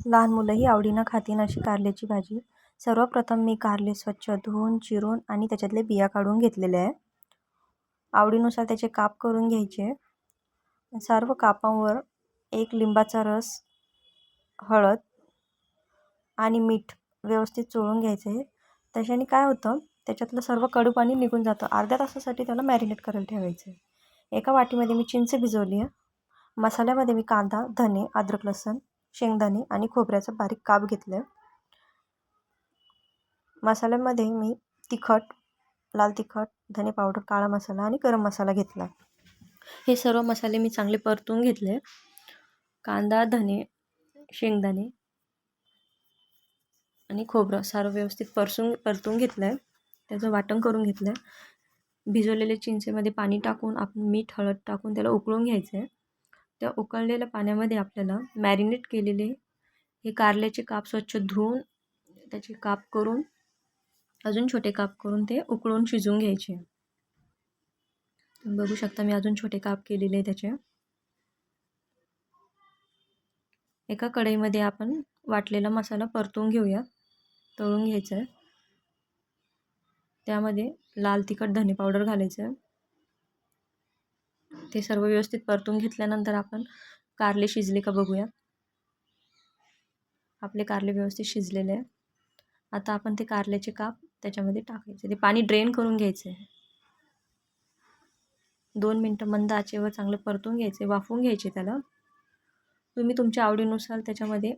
लहान मुलंही आवडीनं खातीन अशी कारल्याची भाजी. सर्वप्रथम मी कारले स्वच्छ धुवून, चिरून आणि त्याच्यातले बिया काढून घेतलेले आहे. आवडीनुसार त्याचे काप करून घ्यायचे. सर्व कापांवर एक लिंबाचा रस, हळद आणि मीठ व्यवस्थित चोळून घ्यायचे. त्याच्याने काय होतं, त्याच्यातलं सर्व कडू पाणी निघून जातं. अर्ध्या तासासाठी त्याला मॅरिनेट करायला ठेवायचं आहे. एका वाटीमध्ये मी चिंच भिजवली आहे. मसाल्यामध्ये मी कांदा, धने, अद्रक, लसूण, शेंगदाणे आणि खोबऱ्याचा बारीक काप घेतलं. मसाल्यामध्ये मी तिखट, लाल तिखट, धने पावडर, काळा मसाला आणि गरम मसाला घेतला. हे सर्व मसाले मी चांगले परतून घेतले. कांदा, धने, शेंगदाणे आणि खोबरं सारं व्यवस्थित परतून घेतलं आहे. त्याचं वाटण करून घेतलं आहे. भिजवलेल्या चिंचेमध्ये पाणी टाकून आपण मीठ, हळद टाकून त्याला उकळून घ्यायचं आहे. त्या उकळलेल्या पाण्यामध्ये आपल्याला मॅरिनेट केलेले हे कारल्याचे काप स्वच्छ धुवून त्याचे काप करून, अजून छोटे काप करून ते उकळून शिजवून घ्यायचे. बघू शकता मी अजून छोटे काप केलेले त्याचे. एका कढईमध्ये आपण वाटलेला मसाला परतून घेऊया, तळून घ्यायचं आहे. त्यामध्ये लाल तिखट, धने पावडर घालायचं आहे. ते सर्व व्यवस्थित परतून घेतल्यानंतर आपण कारले शिजले का बघूया. आपले कारले व्यवस्थित शिजलेले आहे. आता आपण ते कारल्याचे काप त्याच्यामध्ये टाकायचे. ते पाणी ड्रेन करून घ्यायचे. 2 मिनटं मंद आचेवर चांगलं परतून घ्यायचे, वाफवून घ्यायचे त्याला. तुम्ही तुमच्या आवडीनुसार त्याच्यामध्ये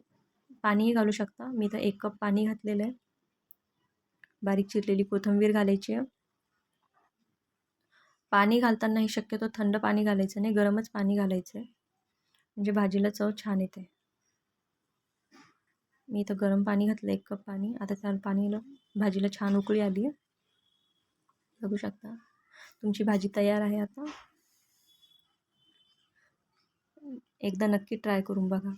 पाणीही घालू शकता. मी तर 1 कप पाणी घातलेलं आहे. बारीक चिरलेली कोथिंबीर घालायची आहे. पाणी घालतानाही शक्यतो थंड पाणी घालायचं नाही, गरमच पाणी घालायचं आहे, म्हणजे भाजीला चव छान येते. मी इथं गरम पाणी घातलं, 1 कप पाणी. आता त्या भाजीला छान उकळी आली आहे. बघू शकता तुमची भाजी तयार आहे. आता एकदा नक्की ट्राय करून बघा.